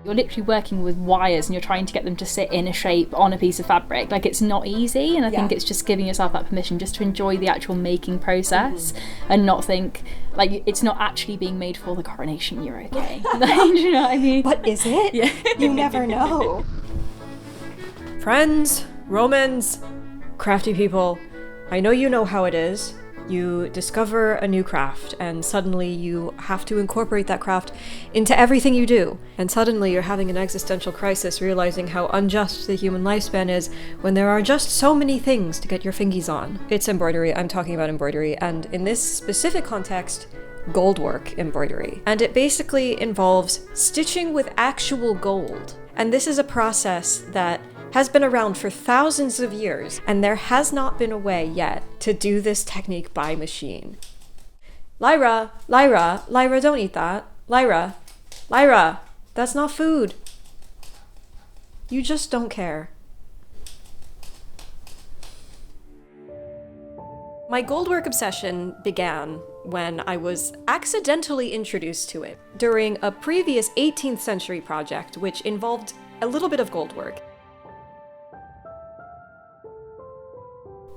You're literally working with wires and you're trying to get them to sit in a shape on a piece of fabric. Like, it's not easy, and I think it's just giving yourself that permission just to enjoy the actual making process and not think, like, it's not actually being made for the coronation, you're okay. Do you know what I mean? But is it? Yeah. You never know. Friends, Romans, crafty people, I know you know how it is. You discover a new craft, and suddenly you have to incorporate that craft into everything you do. And suddenly you're having an existential crisis, realizing how unjust the human lifespan is when there are just so many things to get your fingies on. It's embroidery, I'm talking about embroidery, and in this specific context, Goldwork embroidery. And it basically involves stitching with actual gold. And this is a process that has been around for thousands of years, and there has not been a way yet to do this technique by machine. Lyra, don't eat that. Lyra, that's not food. You just don't care. My Goldwork obsession began when I was accidentally introduced to it during a previous 18th century project which involved a little bit of goldwork.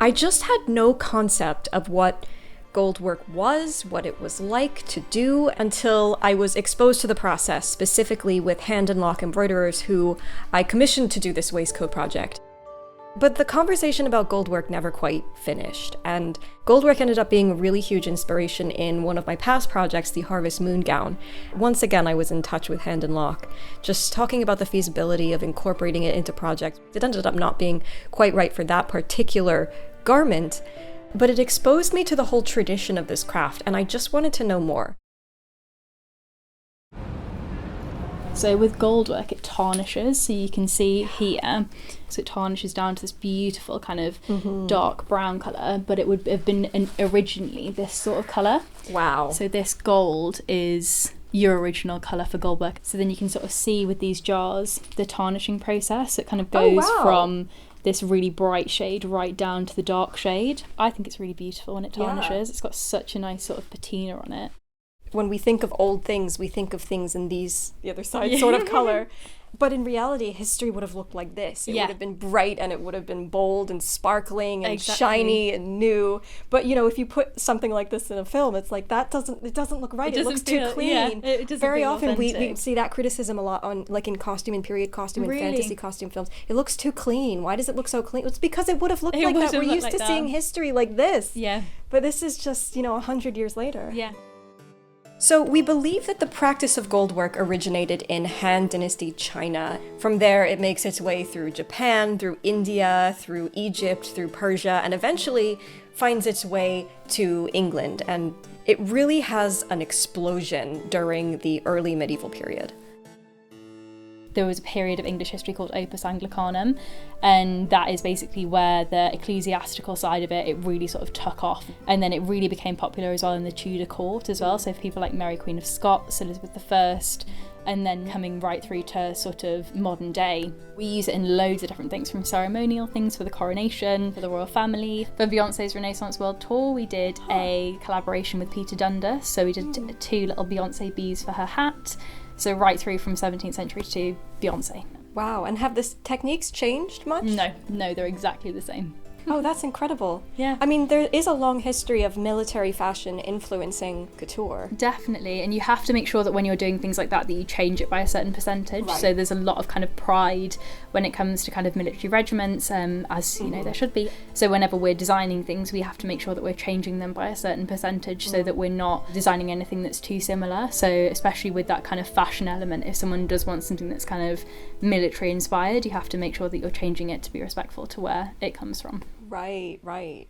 I just had no concept of what Goldwork was, what it was like to do, until I was exposed to the process, specifically with hand and lock embroiderers who I commissioned to do this waistcoat project. But the conversation about Goldwork never quite finished, and Goldwork ended up being a really huge inspiration in one of my past projects, the Harvest Moon Gown. Once again, I was in touch with hand and lock, just talking about the feasibility of incorporating it into projects. It ended up not being quite right for that particular garment, but it exposed me to the whole tradition of this craft, and I just wanted to know more. So with Goldwork, it tarnishes, so you can see here, so it tarnishes down to this beautiful kind of dark brown colour, but it would have been originally this sort of colour. Wow. So this gold is your original colour for Goldwork. So then you can sort of see with these jars, the tarnishing process, it kind of goes from this really bright shade right down to the dark shade. I think it's really beautiful when it tarnishes. It's got such a nice sort of patina on it. When we think of old things, we think of things in these, the other side sort of color. But in reality, history would have looked like this. It would have been bright, and it would have been bold and sparkling and shiny and new. But, you know, if you put something like this in a film, it's like, it doesn't look right. It looks too clean. Yeah, it doesn't Very often we see that criticism a lot on, like, in costume and period costume and fantasy costume films. It looks too clean. Why does it look so clean? It's because it would have looked like that. We're used to seeing history like this. Yeah. But this is just, 100 years later. Yeah. So we believe that the practice of goldwork originated in Han Dynasty China. From there, it makes its way through Japan, through India, through Egypt, through Persia, and eventually finds its way to England. And it really has an explosion during the early medieval period. There was a period of English history called Opus Anglicanum, and that is basically where the ecclesiastical side of it really sort of took off, and then it really became popular as well in the Tudor court as well, so for people like Mary Queen of Scots, Elizabeth I, and then coming right through to sort of modern day. We use it in loads of different things, from ceremonial things for the coronation, for the royal family. For Beyonce's Renaissance World Tour, we did a collaboration with Peter Dundas, so we did 2 little Beyonce bees for her hat. So right through from 17th century to Beyonce. Wow, and have the techniques changed much? No, they're exactly the same. Oh, that's incredible. Yeah. I mean, there is a long history of military fashion influencing couture. Definitely, and you have to make sure that when you're doing things like that you change it by a certain percentage. Right. So there's a lot of kind of pride when it comes to kind of military regiments, as you know there should be. So whenever we're designing things, we have to make sure that we're changing them by a certain percentage so that we're not designing anything that's too similar. So especially with that kind of fashion element, if someone does want something that's kind of military inspired, you have to make sure that you're changing it to be respectful to where it comes from. Right.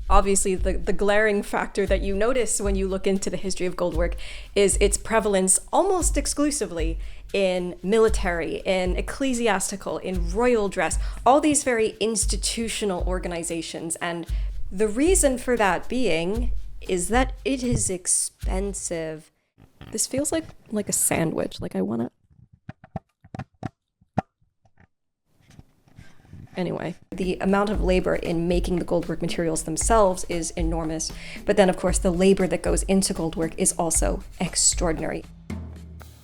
Obviously, the glaring factor that you notice when you look into the history of goldwork is its prevalence almost exclusively in military, in ecclesiastical, in royal dress, all these very institutional organizations. And the reason for that being is that it is expensive. This feels like a sandwich, like I want to... Anyway, the amount of labor in making the goldwork materials themselves is enormous, but then of course the labor that goes into goldwork is also extraordinary.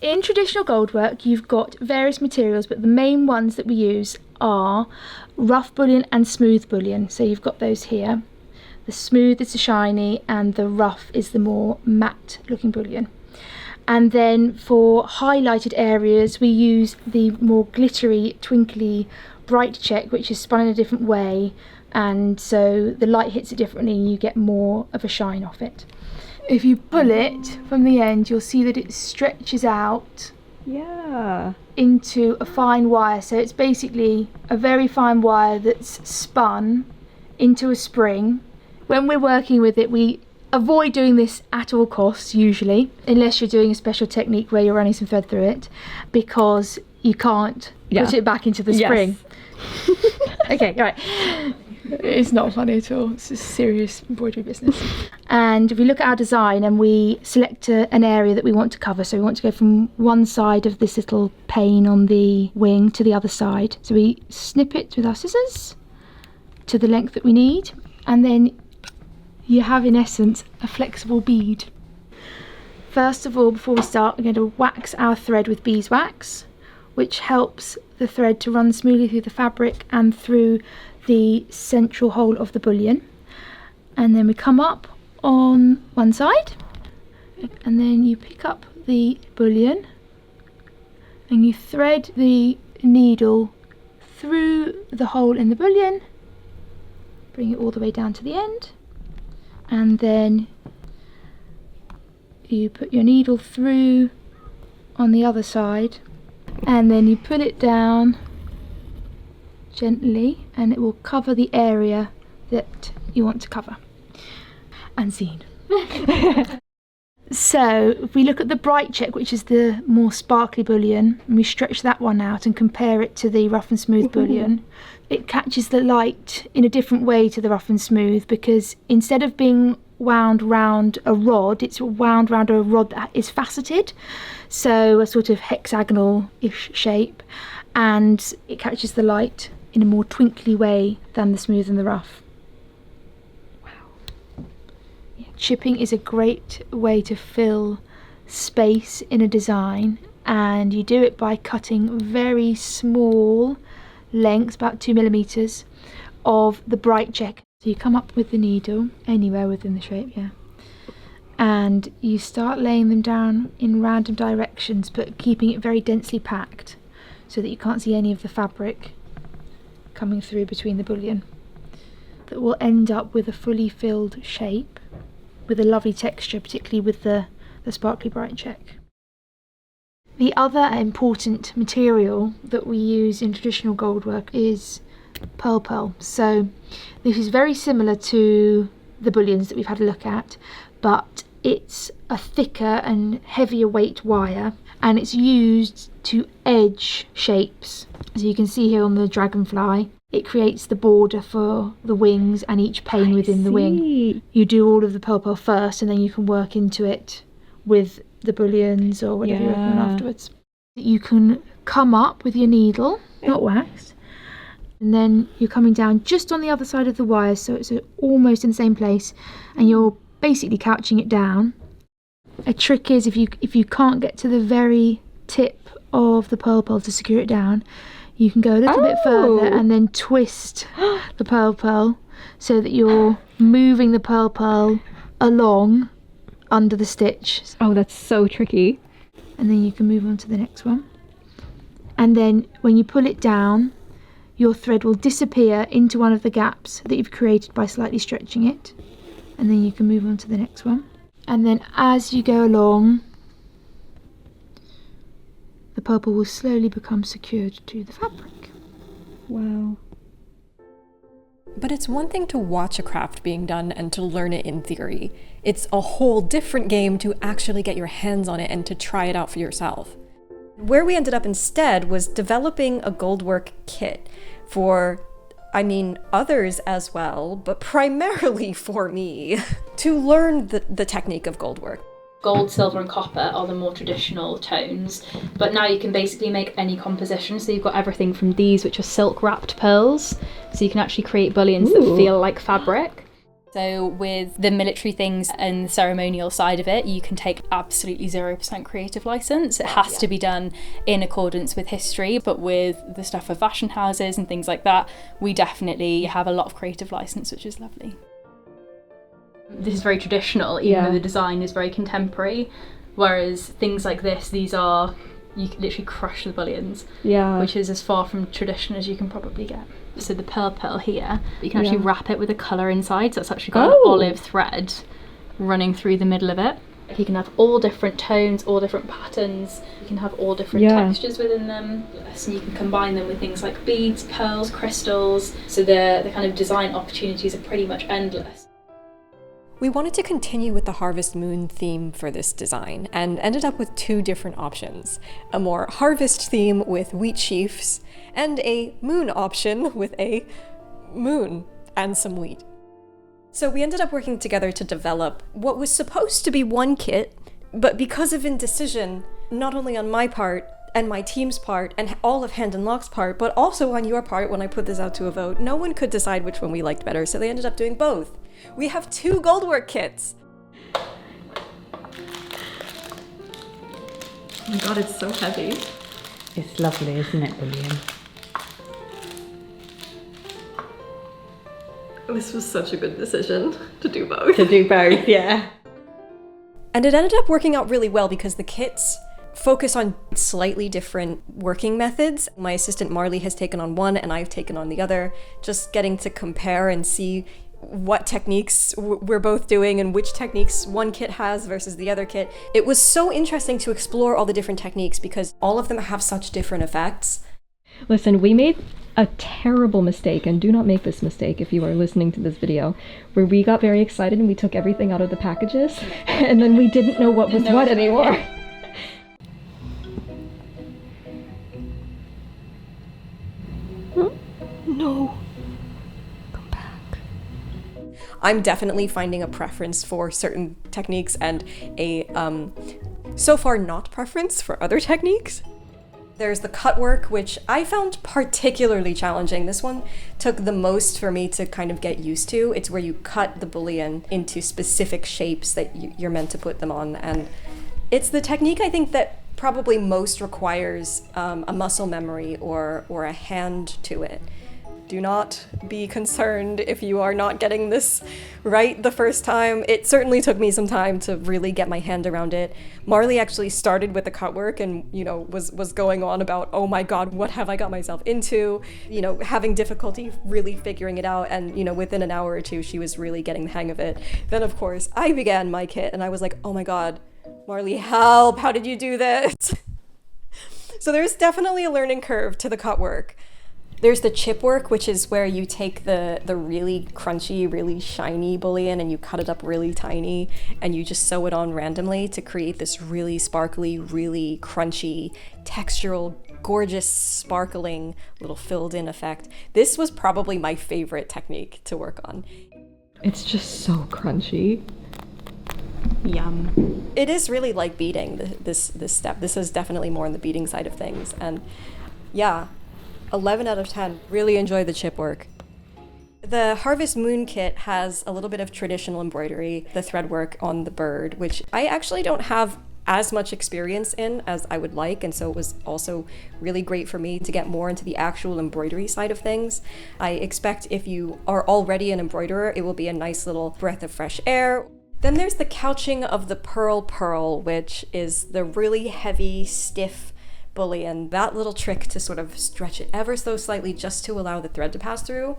In traditional goldwork, you've got various materials, but the main ones that we use are rough bullion and smooth bullion. So you've got those here. The smooth is the shiny and the rough is the more matte looking bullion. And then for highlighted areas, we use the more glittery, twinkly, bright check, which is spun in a different way. And so the light hits it differently and you get more of a shine off it. If you pull it from the end, you'll see that it stretches out into a fine wire. So it's basically a very fine wire that's spun into a spring. When we're working with it, we avoid doing this at all costs usually, unless you're doing a special technique where you're running some thread through it, because you can't put it back into the spring. Okay, right. It's not funny at all. It's a serious embroidery business. And if we look at our design and we select an area that we want to cover, so we want to go from one side of this little pane on the wing to the other side. So we snip it with our scissors to the length that we need, and then you have in essence a flexible bead. First of all, before we start, we're going to wax our thread with beeswax, which helps the thread to run smoothly through the fabric and through the central hole of the bullion. And then we come up on one side, and then you pick up the bullion and you thread the needle through the hole in the bullion, bring it all the way down to the end, and then you put your needle through on the other side, and then you pull it down gently and it will cover the area that you want to cover. And scene. So if we look at the bright check, which is the more sparkly bullion, and we stretch that one out and compare it to the rough and smooth bullion, it catches the light in a different way to the rough and smooth, because instead of being wound round a rod, it's wound round a rod that is faceted, so a sort of hexagonal-ish shape, and it catches the light in a more twinkly way than the smooth and the rough. Wow. Yeah. Chipping is a great way to fill space in a design, and you do it by cutting very small lengths, about 2 millimeters, of the bright check. So you come up with the needle anywhere within the shape, and you start laying them down in random directions, but keeping it very densely packed so that you can't see any of the fabric coming through between the bullion. That will end up with a fully filled shape with a lovely texture, particularly with the sparkly bright check. The other important material that we use in traditional goldwork is purl. So this is very similar to the bullions that we've had a look at, but it's a thicker and heavier weight wire, and it's used to edge shapes. So you can see here on the dragonfly, it creates the border for the wings and each pane within the wing. You do all of the purl first, and then you can work into it with the bullions or whatever you're working on afterwards. You can come up with your needle, not waxed, and then you're coming down just on the other side of the wire, so it's almost in the same place, and you're basically couching it down. A trick is if you can't get to the very tip of the purl to secure it down, you can go a little bit further and then twist the purl so that you're moving the purl along under the stitch. Oh, that's so tricky. And then you can move on to the next one. And then when you pull it down, your thread will disappear into one of the gaps that you've created by slightly stretching it. And then you can move on to the next one. And then as you go along, the purl will slowly become secured to the fabric. Wow. But it's one thing to watch a craft being done and to learn it in theory. It's a whole different game to actually get your hands on it and to try it out for yourself. Where we ended up instead was developing a Goldwork kit for, others as well, but primarily for me, to learn the technique of goldwork. Gold, silver and copper are the more traditional tones, but now you can basically make any composition. So you've got everything from these, which are silk wrapped pearls, so you can actually create bullions that feel like fabric. So with the military things and the ceremonial side of it, you can take absolutely 0% creative license. It has to be done in accordance with history, but with the stuff for fashion houses and things like that, we definitely have a lot of creative license, which is lovely. This is very traditional, even though the design is very contemporary, whereas things like this, these are, you can literally crush the bullions, which is as far from tradition as you can probably get. So the pearl here, you can actually wrap it with a colour inside, so it's actually got an olive thread running through the middle of it. You can have all different tones, all different patterns, you can have all different textures within them, so you can combine them with things like beads, pearls, crystals, so the kind of design opportunities are pretty much endless. We wanted to continue with the Harvest Moon theme for this design and ended up with 2 different options. A more harvest theme with wheat sheaves and a moon option with a moon and some wheat. So we ended up working together to develop what was supposed to be one kit, but because of indecision, not only on my part and my team's part and all of Hand and Lock's part, but also on your part when I put this out to a vote, no one could decide which one we liked better, so they ended up doing both. We have 2 Goldwork kits! Oh my god, it's so heavy. It's lovely, isn't it, William? This was such a good decision to do both. To do both, yeah. And it ended up working out really well because the kits focus on slightly different working methods. My assistant Marley has taken on one and I've taken on the other, just getting to compare and see what techniques we're both doing and which techniques one kit has versus the other kit. It was so interesting to explore all the different techniques because all of them have such different effects. Listen, we made a terrible mistake, and do not make this mistake if you are listening to this video, where we got very excited and we took everything out of the packages and then we didn't know what was what anymore. No. Come back. I'm definitely finding a preference for certain techniques and a, so far not preference for other techniques. There's the cutwork, which I found particularly challenging. This one took the most for me to kind of get used to. It's where you cut the bullion into specific shapes that you're meant to put them on. And it's the technique I think that probably most requires a muscle memory or a hand to it. Do not be concerned if you are not getting this right the first time. It certainly took me some time to really get my hand around it. Marley actually started with the cutwork and, you know, was going on about, oh my god, what have I got myself into? You know, having difficulty really figuring it out, and, you know, within an hour or 2, she was really getting the hang of it. Then, of course, I began my kit, and I was like, oh my god, Marley, help, how did you do this? So there's definitely a learning curve to the cutwork. There's the chip work, which is where you take the really crunchy, really shiny bullion and you cut it up really tiny and you just sew it on randomly to create this really sparkly, really crunchy, textural, gorgeous, sparkling little filled in effect. This was probably my favorite technique to work on. It's just so crunchy. Yum. It is really like beading, this step. This is definitely more on the beading side of things. And yeah, 11 out of 10. Really enjoy the chip work. The Harvest Moon kit has a little bit of traditional embroidery, the thread work on the bird, which I actually don't have as much experience in as I would like, and so it was also really great for me to get more into the actual embroidery side of things. I expect if you are already an embroiderer, it will be a nice little breath of fresh air. Then there's the couching of the Purl, which is the really heavy, stiff bullion. That little trick to sort of stretch it ever so slightly just to allow the thread to pass through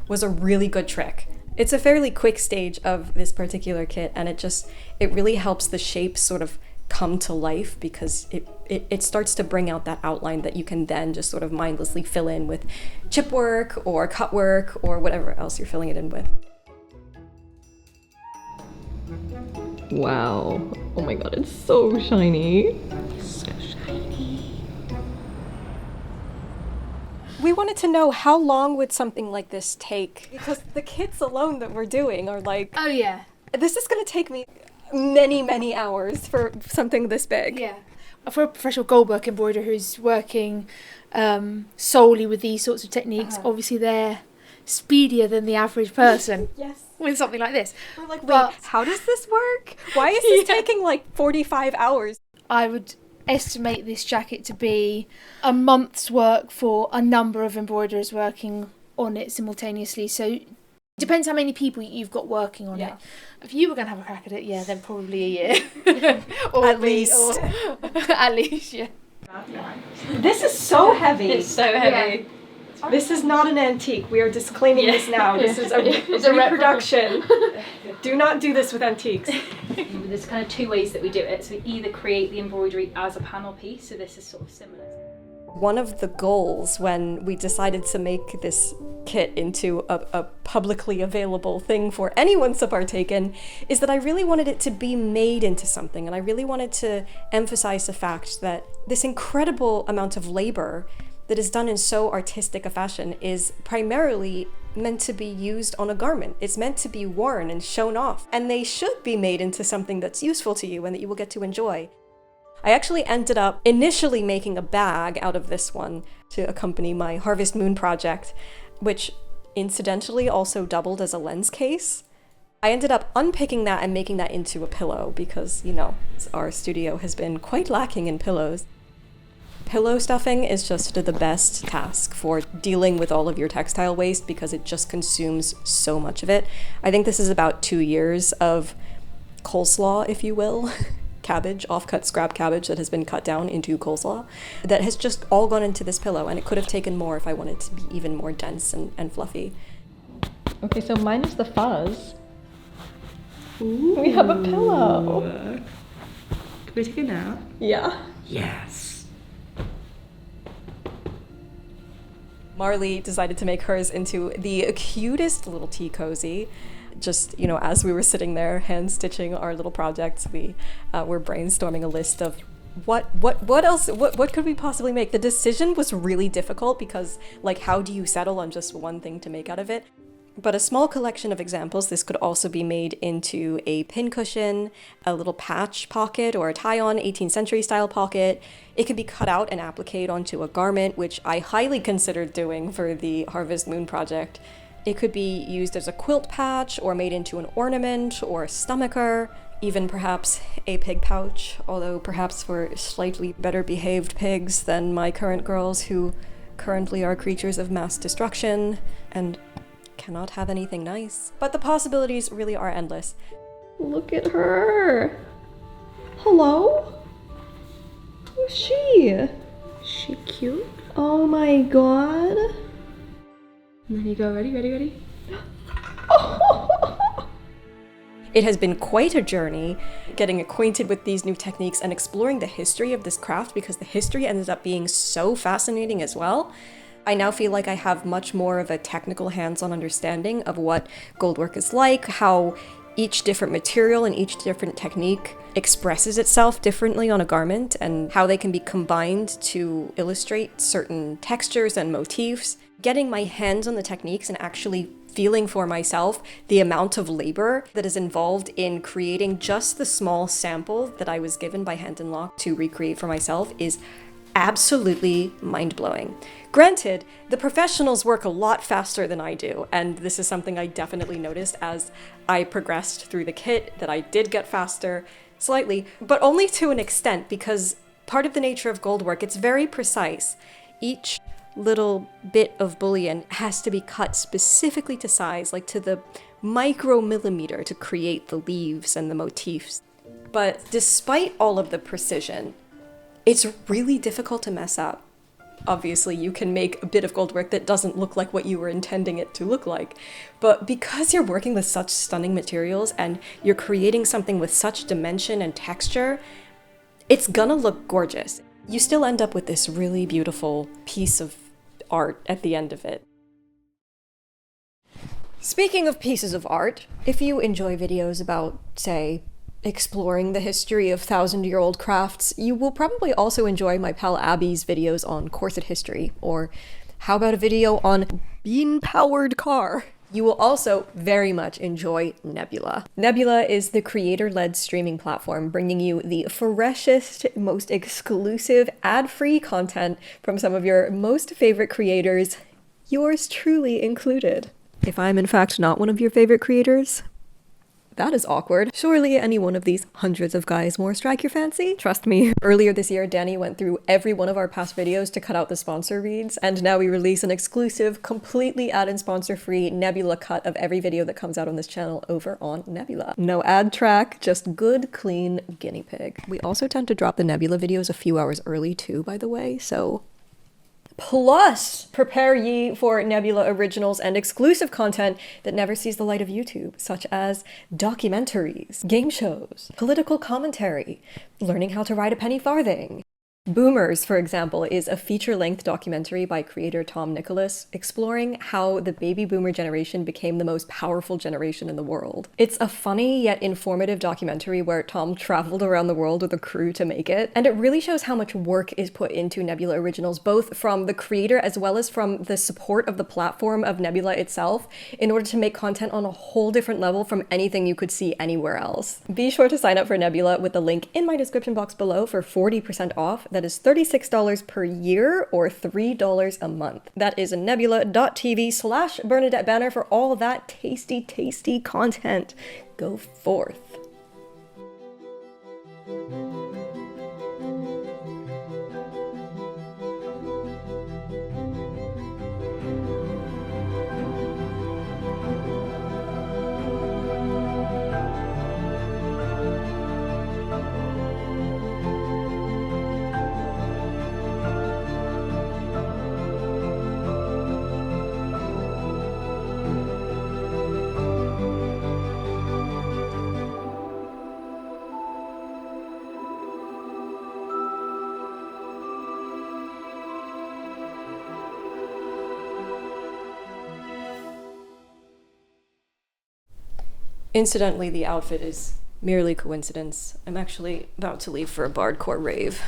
was a really good trick. It's a fairly quick stage of this particular kit, and it really helps the shape sort of come to life because it starts to bring out that outline that you can then just sort of mindlessly fill in with chip work or cut work or whatever else you're filling it in with. Wow. Oh my god, it's so shiny. We wanted to know how long would something like this take, because the kits alone that we're doing are like, Oh yeah. this is going to take me many, many hours for something this big. Yeah. For a professional goldwork embroiderer who's working solely with these sorts of techniques, obviously they're speedier than the average person. Yes. with something like this. We're like, wait, But- how does this work? Why is this taking like 45 hours? I would estimate this jacket to be a month's work for a number of embroiderers working on it simultaneously. So it depends how many people you've got working on it. If you were going to have a crack at it, yeah, then probably a year. Or At least. At least, yeah. This is so heavy. It's so heavy. This is not an antique. We are disclaiming this now. This is a reproduction. Do not do this with antiques. There's kind of two ways that we do it. So we either create the embroidery as a panel piece, so this is sort of similar. One of the goals when we decided to make this kit into a publicly available thing for anyone to partake in is that I really wanted it to be made into something, and I really wanted to emphasize the fact that this incredible amount of labor that is done in so artistic a fashion is primarily meant to be used on a garment. It's meant to be worn and shown off, and they should be made into something that's useful to you and that you will get to enjoy. I actually ended up initially making a bag out of this one to accompany my Harvest Moon project, which incidentally also doubled as a lens case. I ended up unpicking that and making that into a pillow because, you know, our studio has been quite lacking in pillows. Pillow stuffing is just the best task for dealing with all of your textile waste because it just consumes so much of it. I think this is about 2 years of coleslaw, if you will. Cabbage, off-cut scrap cabbage that has been cut down into coleslaw that has just all gone into this pillow, and it could have taken more if I wanted to be even more dense and fluffy. Okay, so mine is the fuzz. Ooh. We have a pillow. Can we take a nap? Yeah. Yes. Marley decided to make hers into the cutest little tea cozy. Just, you know, as we were sitting there hand stitching our little projects, we were brainstorming a list of what could we possibly make. The decision was really difficult because, like, how do you settle on just one thing to make out of it? But a small collection of examples, this could also be made into a pincushion, a little patch pocket, or a tie-on 18th century style pocket. It could be cut out and appliqued onto a garment, which I highly considered doing for the Harvest Moon project. It could be used as a quilt patch, or made into an ornament, or a stomacher, even perhaps a pig pouch, although perhaps for slightly better behaved pigs than my current girls, who currently are creatures of mass destruction, and cannot have anything nice. But the possibilities really are endless. Look at her. Hello? Who's she? Is she cute? Oh my god. And then you go, ready? It has been quite a journey getting acquainted with these new techniques and exploring the history of this craft because the history ended up being so fascinating as well. I now feel like I have much more of a technical hands-on understanding of what goldwork is like, how each different material and each different technique expresses itself differently on a garment, and how they can be combined to illustrate certain textures and motifs. Getting my hands on the techniques and actually feeling for myself the amount of labor that is involved in creating just the small sample that I was given by Hand and Lock to recreate for myself is absolutely mind-blowing. Granted, the professionals work a lot faster than I do, and this is something I definitely noticed as I progressed through the kit, that I did get faster slightly, but only to an extent, because part of the nature of goldwork, it's very precise. Each little bit of bullion has to be cut specifically to size, like to the micromillimeter, to create the leaves and the motifs. But despite all of the precision, it's really difficult to mess up. Obviously, you can make a bit of goldwork that doesn't look like what you were intending it to look like. But because you're working with such stunning materials and you're creating something with such dimension and texture, it's gonna look gorgeous. You still end up with this really beautiful piece of art at the end of it. Speaking of pieces of art, if you enjoy videos about, say, exploring the history of thousand-year-old crafts, you will probably also enjoy my pal Abby's videos on corset history, or how about a video on bean-powered car? You will also very much enjoy Nebula. Nebula is the creator-led streaming platform bringing you the freshest, most exclusive, ad-free content from some of your most favorite creators, yours truly included. If I'm in fact not one of your favorite creators, that is awkward. Surely any one of these hundreds of guys more strike your fancy? Trust me, earlier this year, Danny went through every one of our past videos to cut out the sponsor reads, and now we release an exclusive, completely ad and sponsor-free Nebula cut of every video that comes out on this channel over on Nebula. No ad track, just good, clean guinea pig. We also tend to drop the Nebula videos a few hours early too, by the way, so... Plus, prepare ye for Nebula originals and exclusive content that never sees the light of YouTube, such as documentaries, game shows, political commentary, learning how to ride a penny farthing. Boomers, for example, is a feature-length documentary by creator Tom Nicholas exploring how the baby boomer generation became the most powerful generation in the world. It's a funny yet informative documentary where Tom traveled around the world with a crew to make it, and it really shows how much work is put into Nebula originals, both from the creator as well as from the support of the platform of Nebula itself, in order to make content on a whole different level from anything you could see anywhere else. Be sure to sign up for Nebula with the link in my description box below for 40% off. That is $36 per year or $3 a month. That is nebula.tv/Bernadette Banner for all that tasty, tasty content. Go forth. Incidentally, the outfit is merely coincidence. I'm actually about to leave for a bardcore rave.